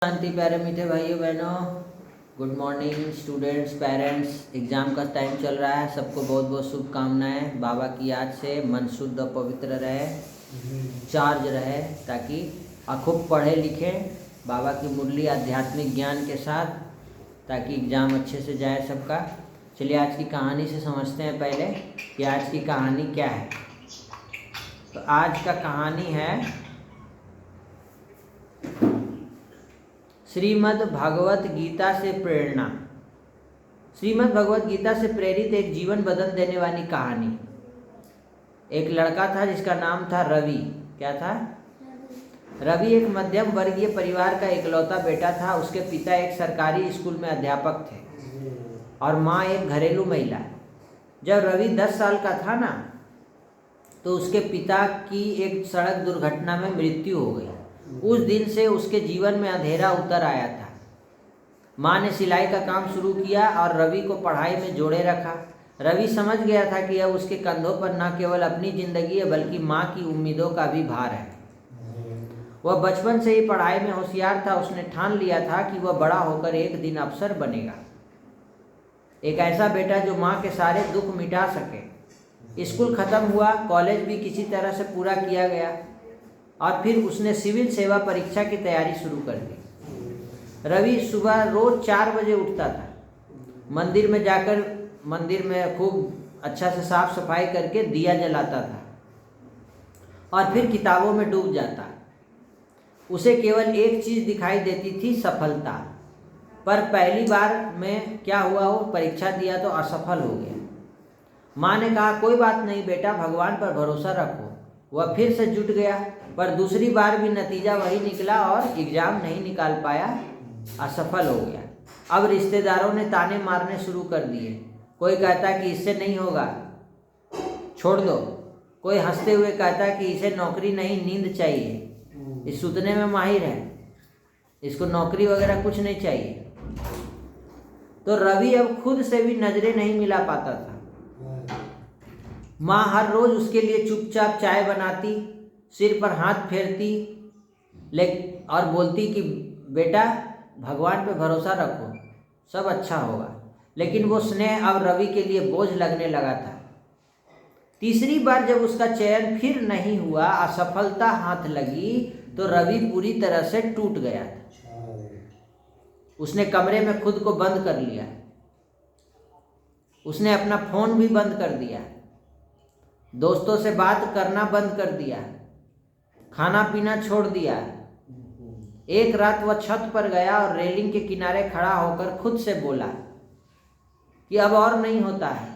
शांति प्यारे मीठे भाइयों बहनों, good morning students, parents. Exam का टाइम चल रहा है, सबको बहुत बहुत शुभकामनाएं। बाबा की याद से मन शुद्ध और पवित्र रहे, चार्ज रहे, ताकि खूब पढ़े लिखें बाबा की मुरली आध्यात्मिक ज्ञान के साथ, ताकि एग्ज़ाम अच्छे से जाए सबका। चलिए आज की कहानी से समझते हैं पहले कि आज की कहानी क्या है। तो आज का कहानी है श्रीमद् भगवत गीता से प्रेरणा। श्रीमद् भगवत गीता से प्रेरित एक जीवन बदल देने वाली कहानी। एक लड़का था जिसका नाम था रवि। क्या था? रवि एक मध्यम वर्गीय परिवार का इकलौता बेटा था। उसके पिता एक सरकारी स्कूल में अध्यापक थे और माँ एक घरेलू महिला। जब रवि 10 साल का था ना, तो उसके पिता की एक सड़क दुर्घटना में मृत्यु हो गई। उस दिन से उसके जीवन में अंधेरा उतर आया था। माँ ने सिलाई का काम शुरू किया और रवि को पढ़ाई में जोड़े रखा। रवि समझ गया था कि अब उसके कंधों पर न केवल अपनी जिंदगी है, बल्कि माँ की उम्मीदों का भी भार है। वह बचपन से ही पढ़ाई में होशियार था। उसने ठान लिया था कि वह बड़ा होकर एक दिन अफसर बनेगा, एक ऐसा बेटा जो माँ के सारे दुख मिटा सके। स्कूल खत्म हुआ, कॉलेज भी किसी तरह से पूरा किया गया और फिर उसने सिविल सेवा परीक्षा की तैयारी शुरू कर दी। रवि सुबह रोज 4 बजे उठता था, मंदिर में जाकर मंदिर में खूब अच्छा से साफ सफाई करके दिया जलाता था और फिर किताबों में डूब जाता। उसे केवल एक चीज़ दिखाई देती थी, सफलता। पर पहली बार में क्या हुआ, वो परीक्षा दिया तो असफल हो गया। माँ ने कहा, कोई बात नहीं बेटा, भगवान पर भरोसा रखो। वह फिर से जुट गया, पर दूसरी बार भी नतीजा वही निकला और एग्ज़ाम नहीं निकाल पाया, असफल हो गया। अब रिश्तेदारों ने ताने मारने शुरू कर दिए। कोई कहता कि इससे नहीं होगा, छोड़ दो। कोई हंसते हुए कहता कि इसे नौकरी नहीं, नींद चाहिए, इस सुतने में माहिर है, इसको नौकरी वगैरह कुछ नहीं चाहिए। तो रवि अब खुद से भी नजरें नहीं मिला पाता था। माँ हर रोज उसके लिए चुपचाप चाय बनाती, सिर पर हाथ फेरती और बोलती कि बेटा भगवान पे भरोसा रखो, सब अच्छा होगा। लेकिन वो स्नेह अब रवि के लिए बोझ लगने लगा था। तीसरी बार जब उसका चयन फिर नहीं हुआ, असफलता हाथ लगी, तो रवि पूरी तरह से टूट गया था। उसने कमरे में खुद को बंद कर लिया। उसने अपना फोन भी बंद कर दिया, दोस्तों से बात करना बंद कर दिया, खाना पीना छोड़ दिया। एक रात वह छत पर गया और रेलिंग के किनारे खड़ा होकर खुद से बोला कि अब और नहीं होता है,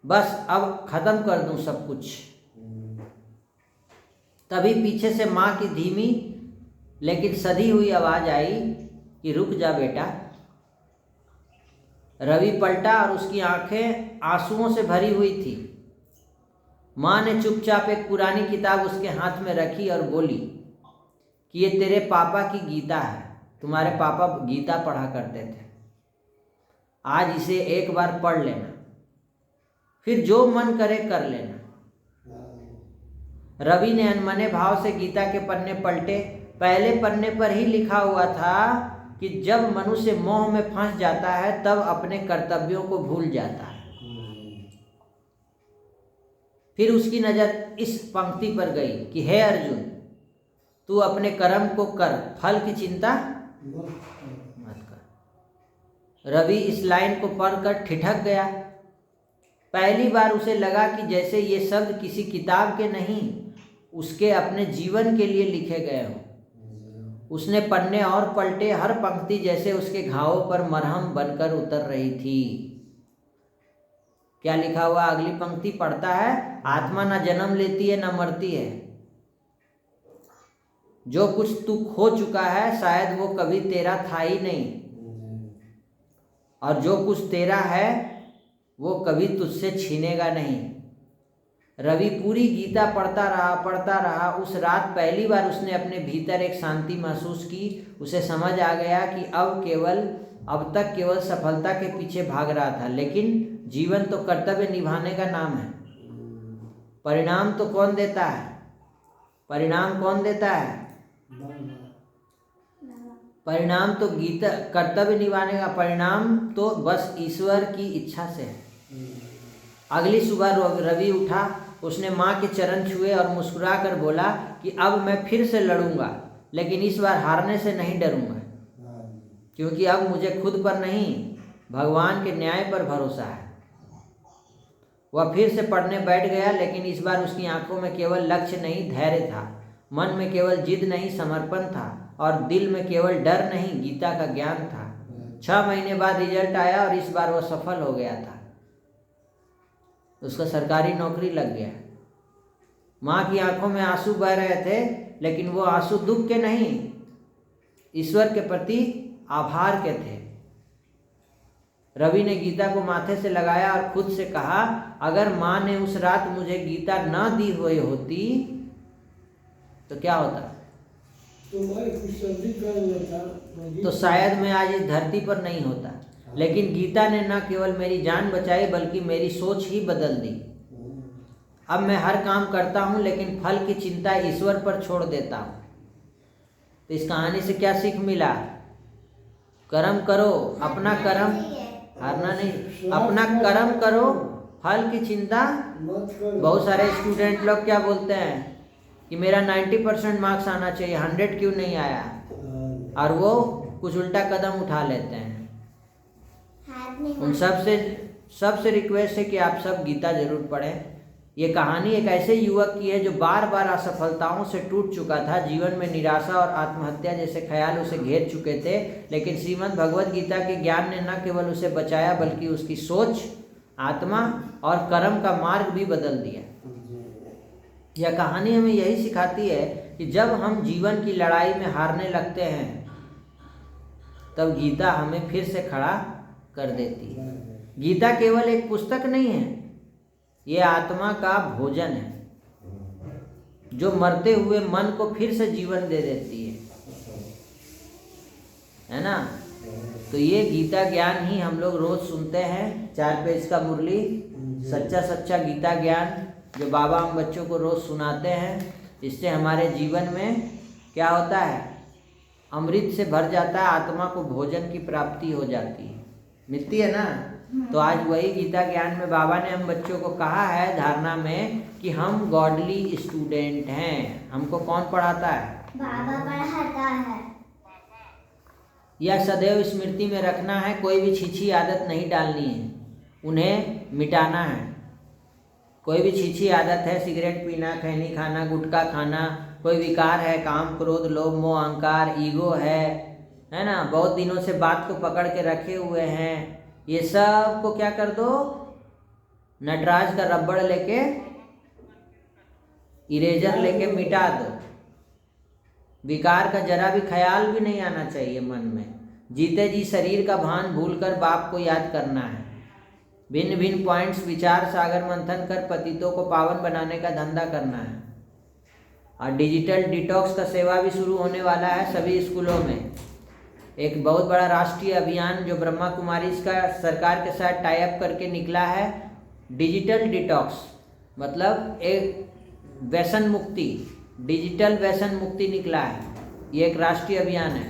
बस अब खत्म कर दूं सब कुछ। तभी पीछे से माँ की धीमी लेकिन सधी हुई आवाज आई कि रुक जा बेटा। रवि पलटा और उसकी आंखें आंसुओं से भरी हुई थी। माँ ने चुपचाप एक पुरानी किताब उसके हाथ में रखी और बोली कि ये तेरे पापा की गीता है, तुम्हारे पापा गीता पढ़ा करते थे, आज इसे एक बार पढ़ लेना, फिर जो मन करे कर लेना। रवि ने अनमने भाव से गीता के पन्ने पलटे। पहले पन्ने पर ही लिखा हुआ था कि जब मनुष्य मोह में फंस जाता है, तब अपने कर्तव्यों को भूल जाता है। फिर उसकी नज़र इस पंक्ति पर गई कि हे अर्जुन, तू अपने कर्म को कर, फल की चिंता मत कर। रवि इस लाइन को पढ़कर ठिठक गया। पहली बार उसे लगा कि जैसे ये शब्द किसी किताब के नहीं, उसके अपने जीवन के लिए लिखे गए हों। उसने पन्ने और पलटे, हर पंक्ति जैसे उसके घावों पर मरहम बनकर उतर रही थी। क्या लिखा हुआ अगली पंक्ति पढ़ता है, आत्मा न जन्म लेती है न मरती है, जो कुछ तू खो चुका है शायद वो कभी तेरा था ही नहीं, और जो कुछ तेरा है वो कभी तुझसे छीनेगा नहीं। रवि पूरी गीता पढ़ता रहा। उस रात पहली बार उसने अपने भीतर एक शांति महसूस की। उसे समझ आ गया कि अब तक केवल सफलता के पीछे भाग रहा था, लेकिन जीवन तो कर्तव्य निभाने का नाम है। परिणाम तो कौन देता है? परिणाम कौन देता है? परिणाम तो गीता कर्तव्य निभाने का परिणाम तो बस ईश्वर की इच्छा से है। अगली सुबह रवि उठा, उसने माँ के चरण छुए और मुस्कुरा कर बोला कि अब मैं फिर से लड़ूंगा, लेकिन इस बार हारने से नहीं डरूंगा, क्योंकि अब मुझे खुद पर नहीं भगवान के न्याय पर भरोसा है। वह फिर से पढ़ने बैठ गया, लेकिन इस बार उसकी आंखों में केवल लक्ष्य नहीं धैर्य था, मन में केवल जिद नहीं समर्पण था, और दिल में केवल डर नहीं गीता का ज्ञान था। 6 महीने बाद रिजल्ट आया और इस बार वह सफल हो गया था। उसका सरकारी नौकरी लग गया। माँ की आंखों में आंसू बह रहे थे, लेकिन वो आंसू दुख के नहीं, ईश्वर के प्रति आभार के थे। रवि ने गीता को माथे से लगाया और खुद से कहा, अगर माँ ने उस रात मुझे गीता न दी हुई होती तो क्या होता? तो शायद मैं आज इस धरती पर नहीं होता। लेकिन गीता ने न केवल मेरी जान बचाई, बल्कि मेरी सोच ही बदल दी। अब मैं हर काम करता हूँ, लेकिन फल की चिंता ईश्वर पर छोड़ देता हूँ। तो इस कहानी से क्या सीख मिला? कर्म करो, अपना कर्म, हारना नहीं, अपना कर्म करो, फल की चिंता मत करो। बहुत सारे स्टूडेंट लोग क्या बोलते हैं कि मेरा 90% मार्क्स आना चाहिए, 100 क्यों नहीं आया, और वो कुछ उल्टा कदम उठा लेते हैं। उन सबसे रिक्वेस्ट है कि आप सब गीता जरूर पढ़ें। ये कहानी एक ऐसे युवक की है जो बार बार असफलताओं से टूट चुका था। जीवन में निराशा और आत्महत्या जैसे ख्याल उसे घेर चुके थे, लेकिन श्रीमद् भगवद गीता के ज्ञान ने न केवल उसे बचाया, बल्कि उसकी सोच, आत्मा और कर्म का मार्ग भी बदल दिया। यह कहानी हमें यही सिखाती है कि जब हम जीवन की लड़ाई में हारने लगते हैं, तब गीता हमें फिर से खड़ा कर देती है। गीता केवल एक पुस्तक नहीं है, ये आत्मा का भोजन है, जो मरते हुए मन को फिर से जीवन दे देती है ना। तो ये गीता ज्ञान ही हम लोग रोज सुनते हैं। 4 पेज का मुरली, सच्चा गीता ज्ञान जो बाबा हम बच्चों को रोज सुनाते हैं। इससे हमारे जीवन में क्या होता है? अमृत से भर जाता है, आत्मा को भोजन की प्राप्ति हो जाती है, मिलती है ना। तो आज वही गीता ज्ञान में बाबा ने हम बच्चों को कहा है धारणा में कि हम गॉडली स्टूडेंट हैं। हमको कौन पढ़ाता है? बाबा पढ़ाता है। यह सदैव स्मृति में रखना है, कोई भी छीछी आदत नहीं डालनी है, उन्हें मिटाना है। कोई भी छीछी आदत है, सिगरेट पीना, खैनी खाना, गुटखा खाना, कोई विकार है, काम क्रोध लोभ मोह अहंकार, ईगो है ना, बहुत दिनों से बात को पकड़ के रखे हुए हैं, ये सब को क्या कर दो? नटराज का रबड़ लेके, इरेजर लेके मिटा दो। विकार का जरा भी ख्याल भी नहीं आना चाहिए मन में। जीते जी शरीर का भान भूलकर बाप को याद करना है। भिन्न भिन्न पॉइंट्स विचार सागर मंथन कर पतितों को पावन बनाने का धंधा करना है। और डिजिटल डिटॉक्स का सेवा भी शुरू होने वाला है सभी स्कूलों में। एक बहुत बड़ा राष्ट्रीय अभियान जो ब्रह्मा कुमारी का सरकार के साथ टाई अप करके निकला है। डिजिटल डिटॉक्स मतलब एक व्यसन मुक्ति, डिजिटल व्यसन मुक्ति निकला है। ये एक राष्ट्रीय अभियान है।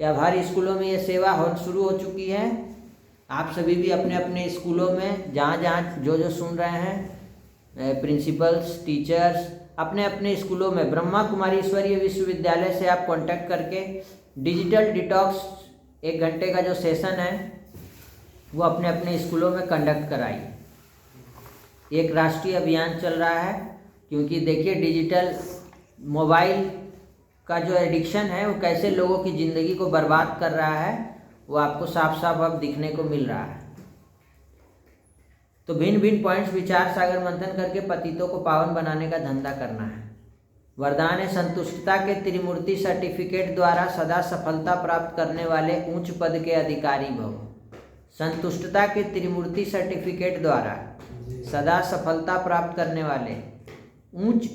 या हर स्कूलों में ये सेवा शुरू हो चुकी है। आप सभी भी अपने अपने स्कूलों में जहाँ जो सुन रहे हैं, प्रिंसिपल्स, टीचर्स, अपने अपने स्कूलों में ब्रह्मा कुमारी ईश्वरीय विश्वविद्यालय से आप कांटेक्ट करके डिजिटल डिटॉक्स 1 घंटे का जो सेशन है वो अपने अपने स्कूलों में कंडक्ट कराइए। एक राष्ट्रीय अभियान चल रहा है, क्योंकि देखिए डिजिटल मोबाइल का जो एडिक्शन है वो कैसे लोगों की ज़िंदगी को बर्बाद कर रहा है, वो आपको साफ साफ अब दिखने को मिल रहा है। तो भिन्न भिन्न पॉइंट्स विचार सागर मंथन करके पतितों को पावन बनाने का धंधा करना है। वरदान है संतुष्टता के त्रिमूर्ति सर्टिफिकेट द्वारा सदा सफलता प्राप्त करने वाले उच्च पद के अधिकारी भव। संतुष्टता के त्रिमूर्ति सर्टिफिकेट द्वारा सदा सफलता प्राप्त करने वाले उच्च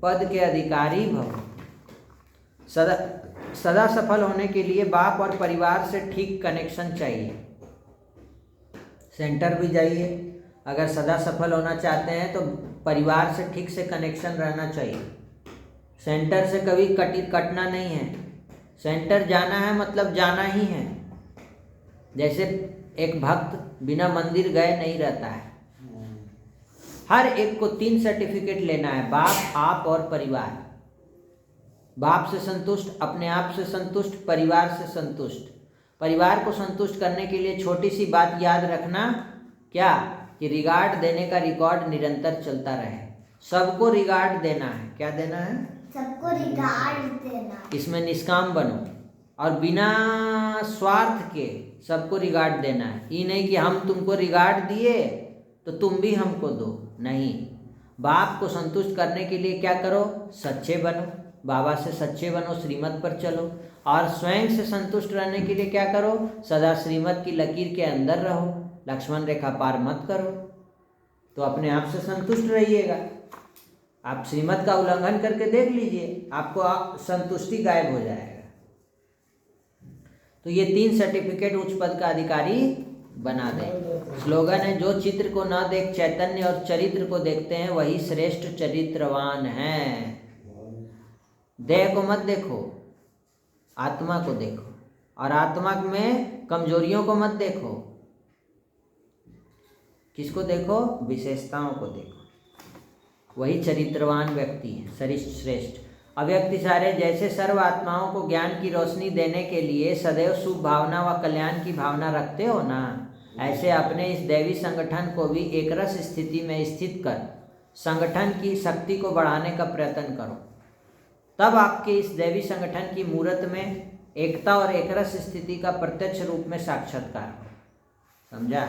पद के अधिकारी भव। सदा सफल होने के लिए बाप और परिवार से ठीक कनेक्शन चाहिए। सेंटर भी जाइए, अगर सदा सफल होना चाहते हैं तो परिवार से ठीक से कनेक्शन रहना चाहिए। सेंटर से कभी कटना नहीं है। सेंटर जाना है मतलब जाना ही है। जैसे एक भक्त बिना मंदिर गए नहीं रहता है। हर एक को 3 सर्टिफिकेट लेना है, बाप, आप और परिवार। बाप से संतुष्ट, अपने आप से संतुष्ट, परिवार से संतुष्ट। परिवार को संतुष्ट करने के लिए छोटी सी बात याद रखना, क्या कि रिगार्ड देने का रिकॉर्ड निरंतर चलता रहे। सबको रिगार्ड देना है। क्या देना है? सबको रिगार्ड देना। इसमें निष्काम बनो और बिना स्वार्थ के सबको रिगार्ड देना है। ये नहीं कि हम तुमको रिगार्ड दिए तो तुम भी हमको दो, नहीं। बाप को संतुष्ट करने के लिए क्या करो? सच्चे बनो, बाबा से सच्चे बनो, श्रीमत पर चलो। और स्वयं से संतुष्ट रहने के लिए क्या करो? सदा श्रीमत की लकीर के अंदर रहो, लक्ष्मण रेखा पार मत करो। तो अपने आप से संतुष्ट रहिएगा। आप श्रीमत का उल्लंघन करके देख लीजिए, आपको संतुष्टि गायब हो जाएगा। तो ये 3 सर्टिफिकेट उच्च पद का अधिकारी बना दें। स्लोगन है, जो चित्र को न देख चैतन्य और चरित्र को देखते हैं वही श्रेष्ठ चरित्रवान हैं। देह को मत देखो, आत्मा को देखो, और आत्मा में कमजोरियों को मत देखो। किसको देखो? विशेषताओं को देखो। वही चरित्रवान व्यक्ति है, श्रेष्ठ। अव्यक्ति सारे जैसे सर्व आत्माओं को ज्ञान की रोशनी देने के लिए सदैव शुभ भावना व कल्याण की भावना रखते हो ना, ऐसे अपने इस दैवी संगठन को भी एकरस स्थिति में स्थित कर संगठन की शक्ति को बढ़ाने का प्रयत्न करो। तब आपके इस दैवी संगठन की मूर्त में एकता और एकरस स्थिति का प्रत्यक्ष रूप में साक्षात्कार हो। समझा?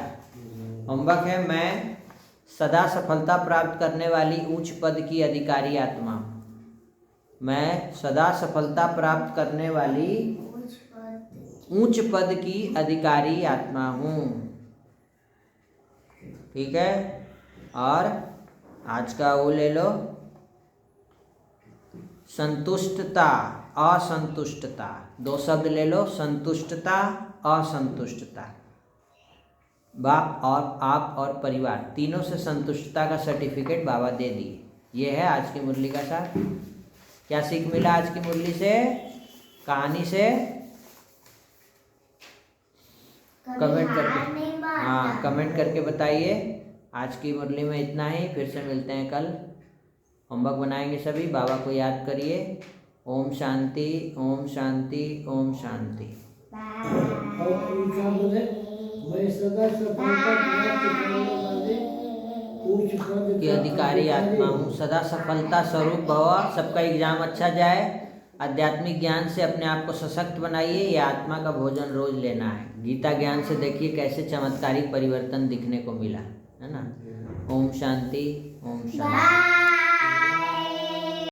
होमवर्क है, मैं सदा सफलता प्राप्त करने वाली उच्च पद की अधिकारी आत्मा हूँ। मैं सदा सफलता प्राप्त करने वाली उच्च पद की अधिकारी आत्मा हूँ। ठीक है? और आज का वो ले लो, संतुष्टता, असंतुष्टता। 2 शब्द ले लो, संतुष्टता, असंतुष्टता। बाप और आप और परिवार तीनों से संतुष्टता का सर्टिफिकेट बाबा दे दिए। ये है आज की मुरली का सार। क्या सीख मिला आज की मुरली से, कहानी से? कमेंट करके, हाँ, कमेंट करके बताइए। आज की मुरली में इतना ही, फिर से मिलते हैं कल। होमवर्क बनाएंगे सभी, बाबा को याद करिए। ओम शांति, ओम शांति, ओम शांति। की अधिकारी आत्मा हूँ, सदा सफलता स्वरूप भव। सबका एग्जाम अच्छा जाए। आध्यात्मिक ज्ञान से अपने आप को सशक्त बनाइए। ये आत्मा का भोजन रोज लेना है। गीता ज्ञान से देखिए कैसे चमत्कारी परिवर्तन दिखने को मिला है ना। ओम शांति, ओम शांति।